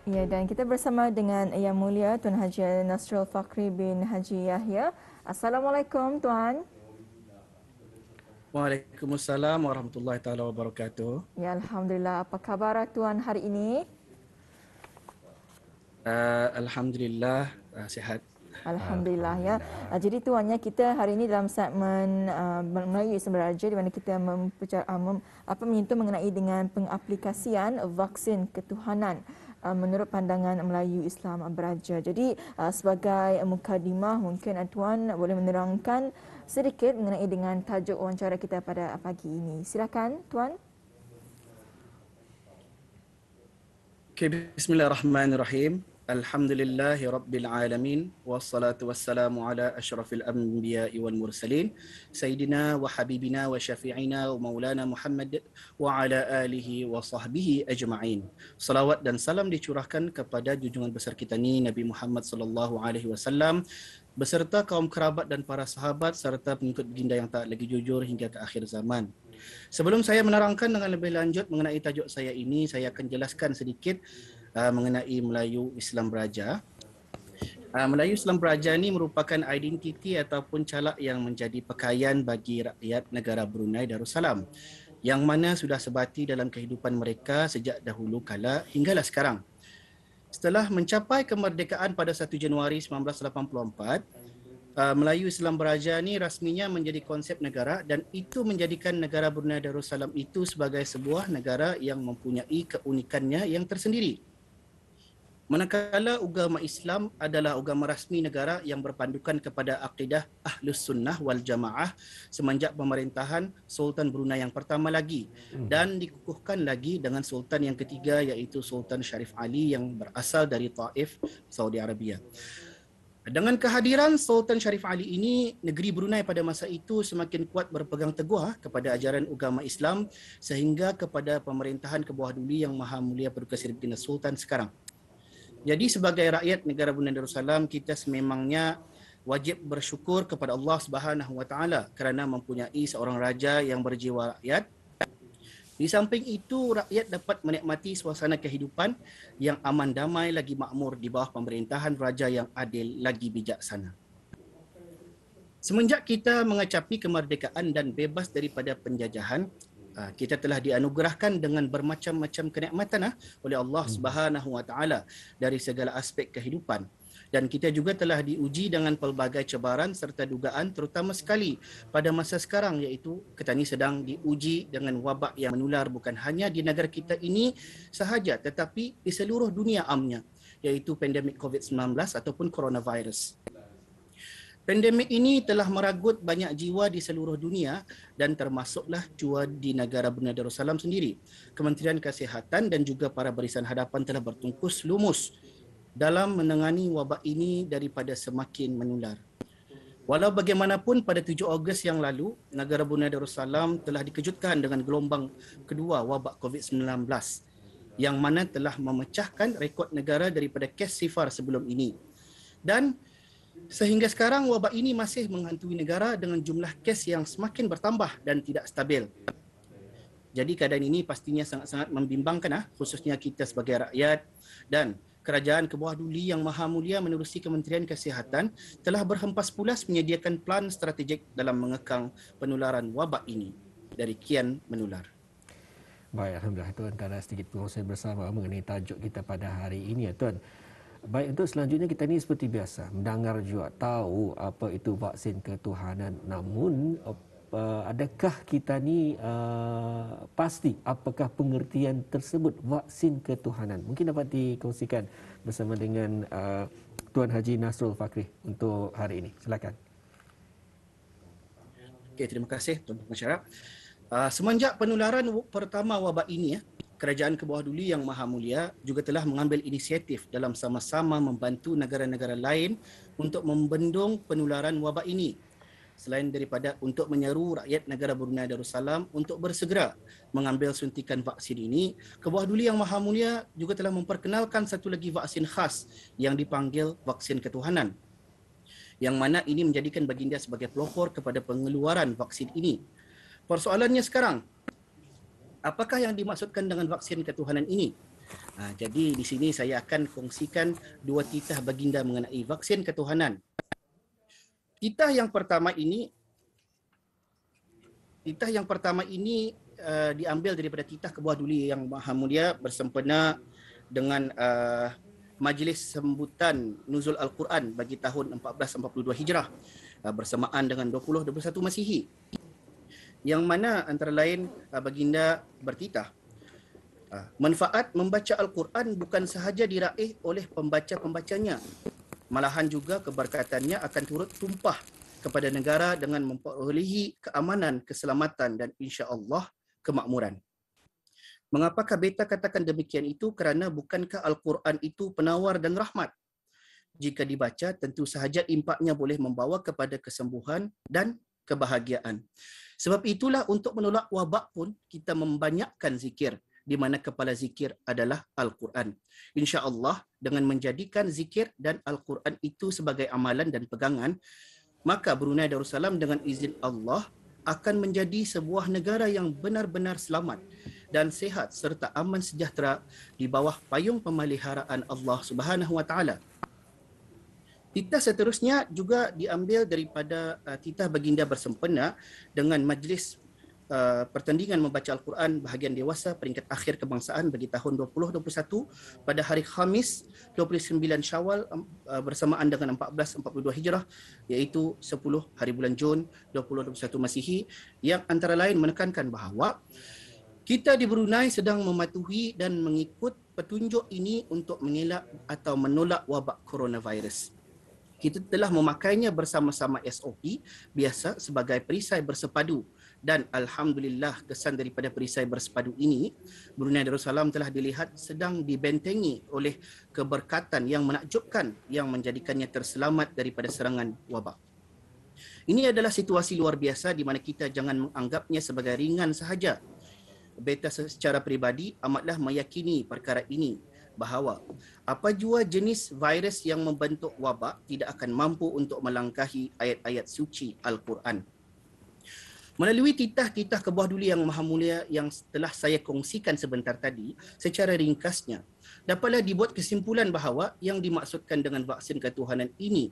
Ya, dan kita bersama dengan Yang Mulia Tuan Haji Nasrul Fakri bin Haji Yahya. Assalamualaikum Tuan. Waalaikumsalam warahmatullahi taala wabarakatuh. Ya, Alhamdulillah. Apa khabar Tuan hari ini? Alhamdulillah sihat. Alhamdulillah ya. Jadi tuannya kita hari ini dalam segmen Melayu Islam Beraja di mana kita menyentuh mengenai dengan pengaplikasian vaksin ketuhanan menurut pandangan Melayu Islam Beraja. Jadi sebagai mukadimah mungkin tuan boleh menerangkan sedikit mengenai dengan tajuk wawancara kita pada pagi ini. Silakan tuan. Okay, bismillahirrahmanirrahim. Alhamdulillahi rabbil alamin wassalatu wassalamu ala asyrafil anbiya'i wal mursalin sayyidina wa habibina wa syafi'ina wa maulana Muhammad wa ala alihi wa sahbihi ajma'in. Salawat dan salam dicurahkan kepada junjungan besar kita ni Nabi Muhammad sallallahu alaihi wasallam beserta kaum kerabat dan para sahabat serta pengikut baginda yang tak lagi jujur hingga ke akhir zaman. Sebelum saya menerangkan dengan lebih lanjut mengenai tajuk saya ini, saya akan jelaskan sedikit mengenai Melayu Islam Beraja. Melayu Islam Beraja ini merupakan identiti ataupun calak yang menjadi pakaian bagi rakyat negara Brunei Darussalam yang mana sudah sebati dalam kehidupan mereka sejak dahulu kala hinggalah sekarang. Setelah mencapai kemerdekaan pada 1 Januari 1984, Melayu Islam Beraja ni rasminya menjadi konsep negara dan itu menjadikan negara Brunei Darussalam itu sebagai sebuah negara yang mempunyai keunikannya yang tersendiri. Manakala agama Islam adalah agama rasmi negara yang berpandukan kepada akidah Ahlus Sunnah wal Jamaah semenjak pemerintahan Sultan Brunei yang pertama lagi dan dikukuhkan lagi dengan Sultan yang ketiga iaitu Sultan Sharif Ali yang berasal dari Taif, Saudi Arabia. Dengan kehadiran Sultan Sharif Ali ini, negeri Brunei pada masa itu semakin kuat berpegang teguh kepada ajaran agama Islam sehingga kepada pemerintahan ke bawah duli Yang Maha Mulia Paduka Seri Baginda Sultan sekarang. Jadi sebagai rakyat negara Brunei Darussalam, kita sememangnya wajib bersyukur kepada Allah Subhanahu Wa Taala kerana mempunyai seorang raja yang berjiwa rakyat. Di samping itu, rakyat dapat menikmati suasana kehidupan yang aman damai lagi makmur di bawah pemerintahan raja yang adil lagi bijaksana. Semenjak kita mengecapi kemerdekaan dan bebas daripada penjajahan, kita telah dianugerahkan dengan bermacam-macam kenikmatan oleh Allah Subhanahu Wa Taala dari segala aspek kehidupan. Dan kita juga telah diuji dengan pelbagai cabaran serta dugaan, terutama sekali pada masa sekarang iaitu kita ni sedang diuji dengan wabak yang menular bukan hanya di negara kita ini sahaja tetapi di seluruh dunia amnya iaitu pandemik COVID-19 ataupun coronavirus. Pandemik ini telah meragut banyak jiwa di seluruh dunia dan termasuklah jua di negara Brunei Darussalam sendiri. Kementerian Kesihatan dan juga para barisan hadapan telah bertungkus lumus dalam menangani wabak ini daripada semakin menular. Walau bagaimanapun pada 7 Ogos yang lalu, negara Brunei Darussalam telah dikejutkan dengan gelombang kedua wabak COVID-19 yang mana telah memecahkan rekod negara daripada kes sifar sebelum ini. Dan sehingga sekarang wabak ini masih menghantui negara dengan jumlah kes yang semakin bertambah dan tidak stabil. Jadi keadaan ini pastinya sangat-sangat membimbangkan khususnya kita sebagai rakyat, dan kerajaan ke bawah duli Yang Maha Mulia menerusi Kementerian Kesihatan telah berhempas pulas menyediakan plan strategik dalam mengekang penularan wabak ini dari kian menular. Baik, Alhamdulillah Tuan, antara sedikit perkongsian bersama mengenai tajuk kita pada hari ini Tuan. Baik, untuk selanjutnya kita ni seperti biasa mendengar juga tahu apa itu vaksin ketuhanan. Namun adakah kita ni pasti apakah pengertian tersebut vaksin ketuhanan? Mungkin dapat dikongsikan bersama dengan Tuan Haji Nasrul Fakri untuk hari ini. Silakan. Okey, terima kasih Tuan Pensyarah. Semenjak penularan pertama wabak ini kerajaan ke bawah duli Yang Maha Mulia juga telah mengambil inisiatif dalam sama-sama membantu negara-negara lain untuk membendung penularan wabak ini. Selain daripada untuk menyeru rakyat negara Brunei Darussalam untuk bersegera mengambil suntikan vaksin ini, ke bawah duli Yang Maha Mulia juga telah memperkenalkan satu lagi vaksin khas yang dipanggil vaksin ketuhanan. Yang mana ini menjadikan baginda sebagai pelopor kepada pengeluaran vaksin ini. Persoalannya sekarang, apakah yang dimaksudkan dengan vaksin ketuhanan ini? Jadi di sini saya akan kongsikan dua titah baginda mengenai vaksin ketuhanan. Titah yang pertama ini diambil daripada titah Kebuah Duli yang Maha Mulia bersempena dengan majlis sambutan nuzul Al-Quran bagi tahun 1442 Hijrah bersamaan dengan 2021 Masihi. Yang mana antara lain baginda bertitah, manfaat membaca Al-Quran bukan sahaja diraih oleh pembaca-pembacanya, malahan juga keberkatannya akan turut tumpah kepada negara dengan memperolehi keamanan, keselamatan dan insya-Allah kemakmuran. Mengapakah beta katakan demikian itu? Kerana bukankah Al-Quran itu penawar dan rahmat? Jika dibaca, tentu sahaja impaknya boleh membawa kepada kesembuhan dan kebahagiaan. Sebab itulah untuk menolak wabak pun kita membanyakkan zikir, di mana kepala zikir adalah Al-Quran. InsyaAllah dengan menjadikan zikir dan Al-Quran itu sebagai amalan dan pegangan, maka Brunei Darussalam dengan izin Allah akan menjadi sebuah negara yang benar-benar selamat dan sihat serta aman sejahtera di bawah payung pemeliharaan Allah Subhanahu Wa Taala. Titah seterusnya juga diambil daripada titah baginda bersempena dengan majlis pertandingan membaca Al-Quran bahagian dewasa peringkat akhir kebangsaan bagi tahun 2021 pada hari Khamis 29 Syawal bersamaan dengan 1442 Hijrah, iaitu 10 hari bulan Jun 2021 Masihi, yang antara lain menekankan bahawa kita di Brunei sedang mematuhi dan mengikut petunjuk ini untuk mengelak atau menolak wabak coronavirus. Kita telah memakainya bersama-sama SOP biasa sebagai perisai bersepadu, dan alhamdulillah kesan daripada perisai bersepadu ini Brunei Darussalam telah dilihat sedang dibentengi oleh keberkatan yang menakjubkan yang menjadikannya terselamat daripada serangan wabak. Ini adalah situasi luar biasa di mana kita jangan menganggapnya sebagai ringan sahaja. Beta secara peribadi amatlah meyakini perkara ini, bahawa apa jua jenis virus yang membentuk wabak tidak akan mampu untuk melangkahi ayat-ayat suci Al-Quran. Melalui titah-titah Kebuah Duli yang Maha Mulia yang telah saya kongsikan sebentar tadi, secara ringkasnya, dapatlah dibuat kesimpulan bahawa yang dimaksudkan dengan vaksin ketuhanan ini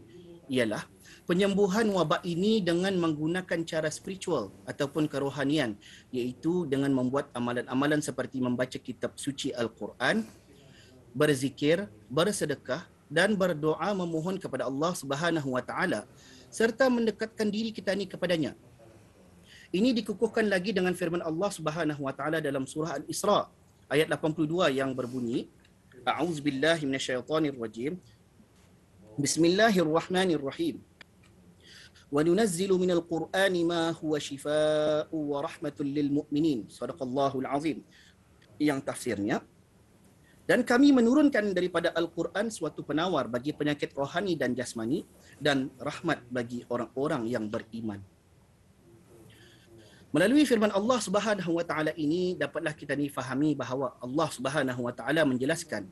ialah penyembuhan wabak ini dengan menggunakan cara spiritual ataupun kerohanian, iaitu dengan membuat amalan-amalan seperti membaca kitab suci Al-Quran, berzikir, bersedekah dan berdoa memohon kepada Allah Subhanahu Wa Taala serta mendekatkan diri kita ni kepadanya. Ini dikukuhkan lagi dengan firman Allah Subhanahu Wa Taala dalam surah Al-Isra ayat 82 yang berbunyi, A'udzubillahi minasyaitonirrajim. Bismillahirrahmanirrahim. Wa nunazzilu minal Qur'ani ma huwa shifaa'u wa rahmatul lil mu'minin. Shadaqallahul azim. Yang tafsirnya, dan kami menurunkan daripada Al-Quran suatu penawar bagi penyakit rohani dan jasmani dan rahmat bagi orang-orang yang beriman. Melalui firman Allah Subhanahu Wa Taala ini dapatlah kita ni fahami bahawa Allah Subhanahu Wa Taala menjelaskan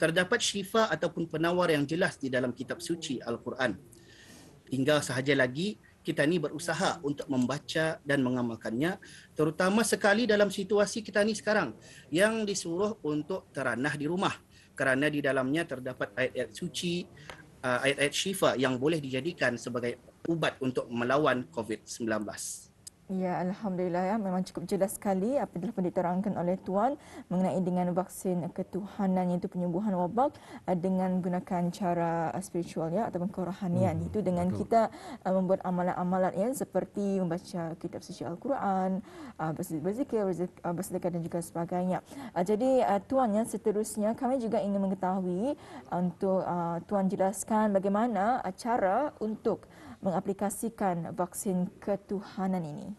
terdapat syifa ataupun penawar yang jelas di dalam kitab suci Al-Quran. Tinggal sahaja lagi kita ni berusaha untuk membaca dan mengamalkannya, terutama sekali dalam situasi kita ni sekarang yang disuruh untuk teranah di rumah, kerana di dalamnya terdapat ayat-ayat suci, ayat-ayat syifa yang boleh dijadikan sebagai ubat untuk melawan COVID-19. Ya, Alhamdulillah ya. Memang cukup jelas sekali apa yang telah diterangkan oleh Tuan mengenai dengan vaksin ketuhanan, iaitu penyembuhan wabak dengan menggunakan cara spiritual ya ataupun kerohanian. Itu dengan kita membuat amalan-amalan ya seperti membaca kitab suci Al-Quran, berzikir, bersedekah dan juga sebagainya. Jadi Tuan ya, seterusnya kami juga ingin mengetahui untuk Tuan jelaskan bagaimana cara untuk mengaplikasikan vaksin ketuhanan ini.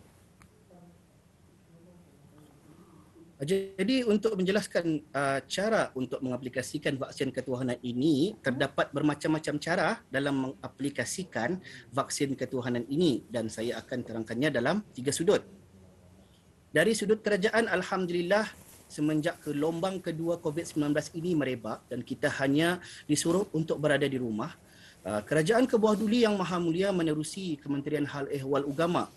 Jadi untuk menjelaskan cara untuk mengaplikasikan vaksin ketuhanan ini, terdapat bermacam-macam cara dalam mengaplikasikan vaksin ketuhanan ini, dan saya akan terangkannya dalam 3 sudut. Dari sudut kerajaan, alhamdulillah, semenjak gelombang kedua COVID-19 ini merebak dan kita hanya disuruh untuk berada di rumah, Kerajaan Kebuah Duli yang Maha Mulia menerusi Kementerian Hal Ehwal Ugama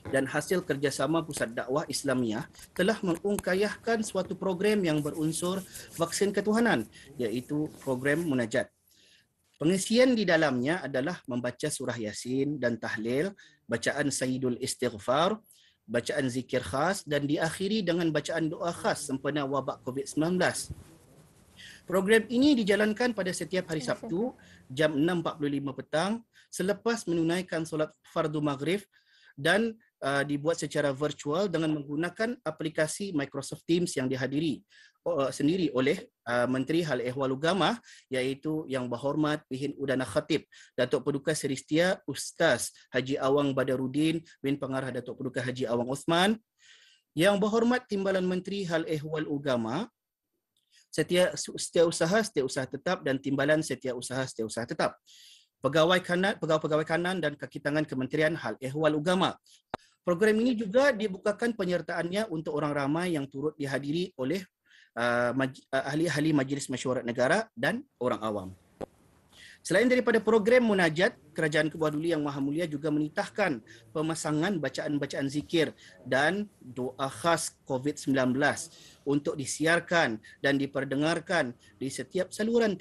dan hasil kerjasama Pusat Dakwah Islamiah telah mengungkayahkan suatu program yang berunsur vaksin ketuhanan, iaitu program Munajat. Pengisian di dalamnya adalah membaca surah Yasin dan tahlil, bacaan Sayyidul Istighfar, bacaan zikir khas dan diakhiri dengan bacaan doa khas sempena wabak COVID-19. Program ini dijalankan pada setiap hari Sabtu jam 6.45 petang selepas menunaikan solat fardu maghrib dan dibuat secara virtual dengan menggunakan aplikasi Microsoft Teams yang dihadiri sendiri oleh Menteri Hal Ehwal Ugama, iaitu Yang Berhormat Pihin Udana Khatib Datuk Paduka Seri Setia Ustaz Haji Awang Badarudin bin Pengarah Datuk Paduka Haji Awang Osman, Yang Berhormat Timbalan Menteri Hal Ehwal Ugama Setiausaha Tetap dan Timbalan Setiausaha Tetap, pegawai kanan dan kaki tangan Kementerian Hal Ehwal Ugama. Program ini juga dibukakan penyertaannya untuk orang ramai yang turut dihadiri oleh ahli-ahli Majlis Mesyuarat Negara dan orang awam. Selain daripada program Munajat, Kerajaan Kebawah Duli Yang Maha Mulia juga menitahkan pemasangan bacaan-bacaan zikir dan doa khas COVID-19 untuk disiarkan dan diperdengarkan di setiap saluran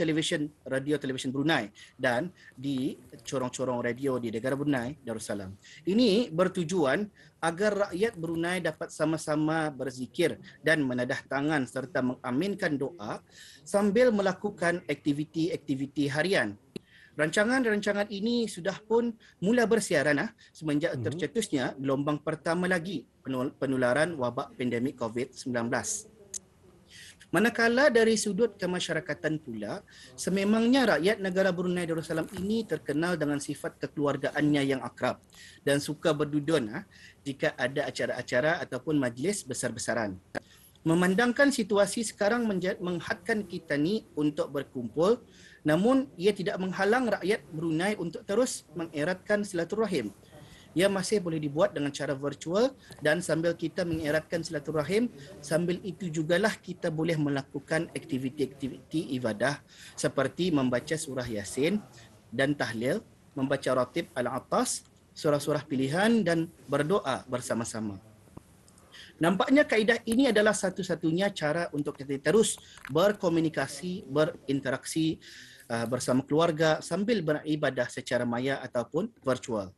radio televisi Brunei dan di corong-corong radio di negara Brunei Darussalam. Ini bertujuan agar rakyat Brunei dapat sama-sama berzikir dan menadah tangan serta mengaminkan doa sambil melakukan aktiviti-aktiviti harian. Rancangan-rancangan ini sudah pun mula bersiaran semenjak tercetusnya gelombang pertama lagi penularan wabak pandemik COVID-19. Manakala dari sudut kemasyarakatan pula, sememangnya rakyat negara Brunei Darussalam ini terkenal dengan sifat kekeluargaannya yang akrab dan suka berdudun jika ada acara-acara ataupun majlis besar-besaran. Memandangkan situasi sekarang menghadkan kita ni untuk berkumpul, namun ia tidak menghalang rakyat Brunei untuk terus mengeratkan silaturahim. Ia masih boleh dibuat dengan cara virtual dan sambil kita mengeratkan silaturahim, sambil itu jugalah kita boleh melakukan aktiviti-aktiviti ibadah seperti membaca surah Yasin dan tahlil, membaca ratib Al-Atas, surah-surah pilihan dan berdoa bersama-sama. Nampaknya kaedah ini adalah satu-satunya cara untuk kita terus berkomunikasi, berinteraksi bersama keluarga sambil beribadah secara maya ataupun virtual.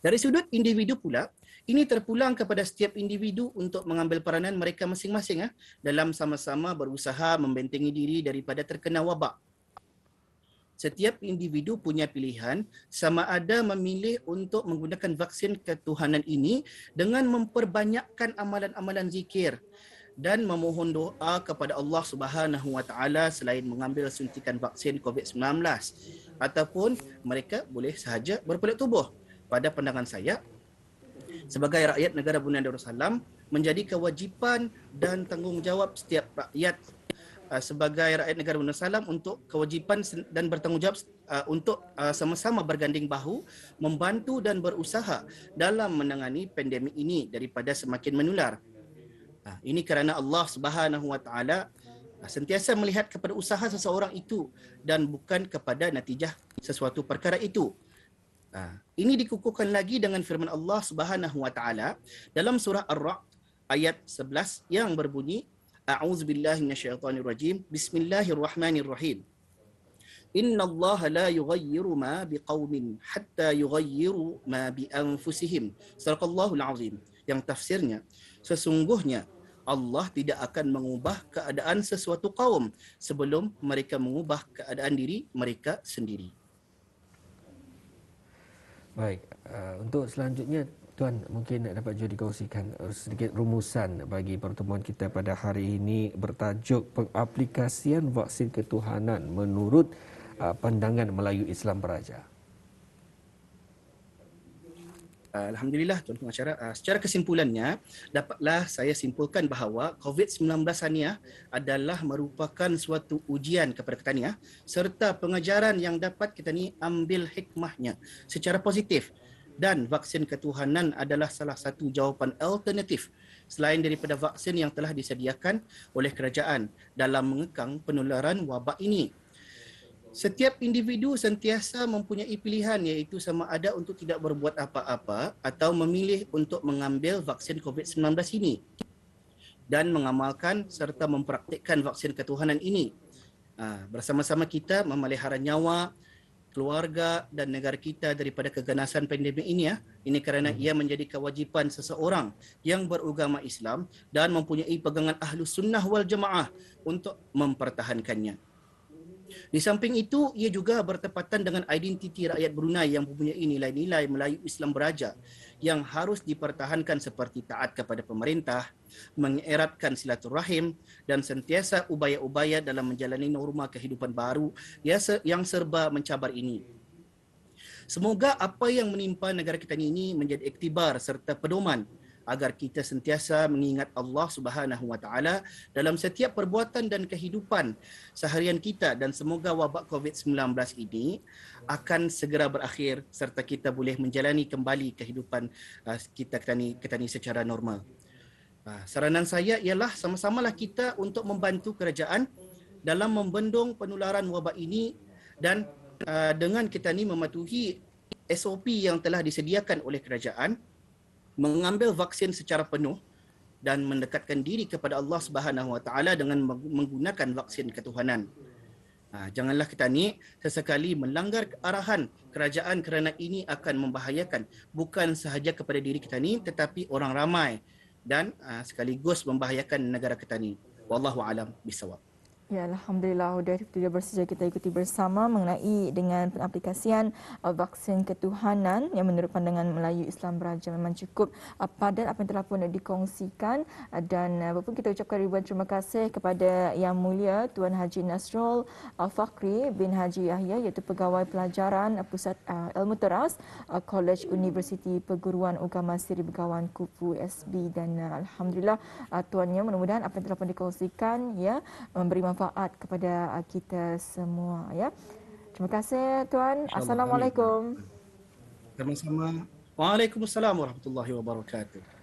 Dari sudut individu pula, ini terpulang kepada setiap individu untuk mengambil peranan mereka masing-masing dalam sama-sama berusaha membentengi diri daripada terkena wabak. Setiap individu punya pilihan sama ada memilih untuk menggunakan vaksin ketuhanan ini dengan memperbanyakkan amalan-amalan zikir dan memohon doa kepada Allah Subhanahu Wa Taala selain mengambil suntikan vaksin COVID-19, ataupun mereka boleh sahaja berpeluh tubuh. Pada pandangan saya, sebagai rakyat negara Brunei Darussalam, menjadi kewajipan dan tanggungjawab setiap rakyat sebagai rakyat negara Brunei Darussalam untuk kewajipan dan bertanggungjawab untuk sama-sama berganding bahu membantu dan berusaha dalam menangani pandemik ini daripada semakin menular. Ini kerana Allah Subhanahu Wa Taala sentiasa melihat kepada usaha seseorang itu dan bukan kepada natijah sesuatu perkara itu. Ini dikukuhkan lagi dengan firman Allah Subhanahu Wa Taala dalam surah Ar-Ra'd ayat 11 yang berbunyi, A'udzubillahi minasyaitonirrajim. Bismillahirrahmanirrahim. Innallaha la yughayyiru ma biqaumin hatta yughayyiru ma bi anfusihim. Sadaqallahul azim. Yang tafsirnya, sesungguhnya Allah tidak akan mengubah keadaan sesuatu kaum sebelum mereka mengubah keadaan diri mereka sendiri. Baik, untuk selanjutnya Tuan mungkin dapat juga dikongsikan sedikit rumusan bagi pertemuan kita pada hari ini bertajuk pengaplikasian vaksin ketuhanan menurut pandangan Melayu Islam Beraja. Alhamdulillah Tuan Pengacara, secara kesimpulannya dapatlah saya simpulkan bahawa COVID-19 ini adalah merupakan suatu ujian kepada kita ni serta pengajaran yang dapat kita ni ambil hikmahnya secara positif, dan vaksin ketuhanan adalah salah satu jawapan alternatif selain daripada vaksin yang telah disediakan oleh kerajaan dalam mengekang penularan wabak ini. Setiap individu sentiasa mempunyai pilihan, iaitu sama ada untuk tidak berbuat apa-apa atau memilih untuk mengambil vaksin COVID-19 ini dan mengamalkan serta mempraktikkan vaksin ketuhanan ini. Bersama-sama kita memelihara nyawa, keluarga dan negara kita daripada keganasan pandemik ini. Ini kerana ia menjadi kewajipan seseorang yang beragama Islam dan mempunyai pegangan Ahlus Sunnah wal Jamaah untuk mempertahankannya. Di samping itu, ia juga bertepatan dengan identiti rakyat Brunei yang mempunyai nilai-nilai Melayu Islam beraja yang harus dipertahankan seperti taat kepada pemerintah, mengeratkan silaturahim dan sentiasa upaya-upaya dalam menjalani norma kehidupan baru yang serba mencabar ini. Semoga apa yang menimpa negara kita ini menjadi iktibar serta pedoman agar kita sentiasa mengingat Allah Subhanahu Wa Taala dalam setiap perbuatan dan kehidupan seharian kita, dan semoga wabak COVID-19 ini akan segera berakhir serta kita boleh menjalani kembali kehidupan kita ni secara normal. Saranan saya ialah sama-samalah kita untuk membantu kerajaan dalam membendung penularan wabak ini, dan dengan kita ni mematuhi SOP yang telah disediakan oleh kerajaan, mengambil vaksin secara penuh dan mendekatkan diri kepada Allah Subhanahu Wa Taala dengan menggunakan vaksin ketuhanan. Janganlah kita ni sesekali melanggar arahan kerajaan kerana ini akan membahayakan bukan sahaja kepada diri kita ni tetapi orang ramai dan sekaligus membahayakan negara kita ni. Wallahu alam bisawab. Ya, Alhamdulillah sudah bersedia kita ikuti bersama mengenai dengan pengaplikasian vaksin ketuhanan yang menurut pandangan Melayu Islam Beraja memang cukup padat apa yang telah pun dikongsikan, dan walaupun kita ucapkan ribuan terima kasih kepada Yang Mulia Tuan Haji Nasrul Fakri bin Haji Yahya, iaitu Pegawai Pelajaran Pusat Ilmu Teras College Universiti Perguruan Agama Seri Begawan Kufu SB, dan Alhamdulillah tuannya mudah-mudahan apa yang telah pun dikongsikan memberi manfaat kepada kita semua, ya. Terima kasih tuan. Assalamualaikum. Sama-sama. Waalaikumsalam warahmatullahi wabarakatuh.